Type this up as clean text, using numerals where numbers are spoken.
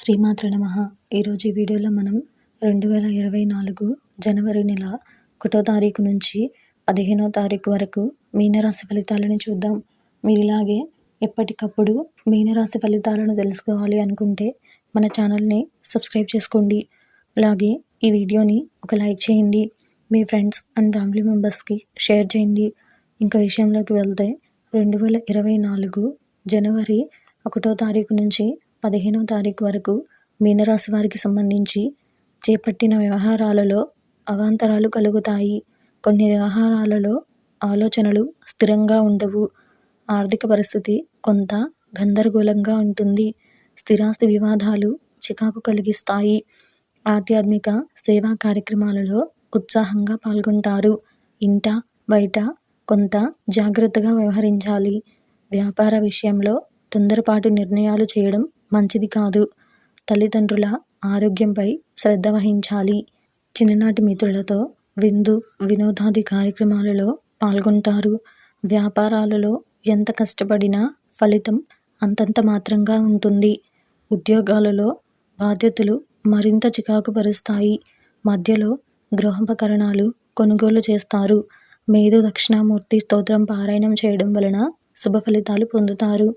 శ్రీమాత్ర నమః. ఈరోజు ఈ వీడియోలో మనం 2024 జనవరి నెల 1వ తారీఖు నుంచి 15వ తారీఖు వరకు మీనరాశి ఫలితాలను చూద్దాం. మీరు ఇలాగే ఎప్పటికప్పుడు మీనరాశి ఫలితాలను తెలుసుకోవాలి అనుకుంటే మన ఛానల్ని సబ్స్క్రైబ్ చేసుకోండి. అలాగే ఈ వీడియోని ఒక లైక్ చేయండి. మీ ఫ్రెండ్స్ అండ్ ఫ్యామిలీ మెంబర్స్కి షేర్ చేయండి. ఇంకా విషయంలోకి వెళ్తే 2024 జనవరి 1వ తారీఖు నుంచి 15వ తారీఖు వరకు మీనరాశి వారికి సంబంధించి చేపట్టిన వ్యవహారాలలో అవాంతరాలు కలుగుతాయి. కొన్ని వ్యవహారాలలో ఆలోచనలు స్థిరంగా ఉండవు. ఆర్థిక పరిస్థితి కొంత గందరగోళంగా ఉంటుంది. స్థిరాస్తి వివాదాలు చికాకు కలిగిస్తాయి. ఆధ్యాత్మిక సేవా కార్యక్రమాలలో ఉత్సాహంగా పాల్గొంటారు. ఇంట బయట కొంత జాగ్రత్తగా వ్యవహరించాలి. వ్యాపార విషయంలో తొందరపాటు నిర్ణయాలు చేయడం మంచిది కాదు. తల్లిదండ్రుల ఆరోగ్యంపై శ్రద్ధ వహించాలి. చిన్ననాటి మిత్రులతో విందు వినోదాది కార్యక్రమాలలో పాల్గొంటారు. వ్యాపారాలలో ఎంత కష్టపడినా ఫలితం అంతంత మాత్రంగా ఉంటుంది. ఉద్యోగాలలో బాధ్యతలు మరింత చికాకు పరుస్తాయి. మధ్యలో గృహోపకరణాలు కొనుగోలు చేస్తారు. మేధో దక్షిణామూర్తి స్తోత్రం పారాయణం చేయడం వలన శుభ ఫలితాలు పొందుతారు.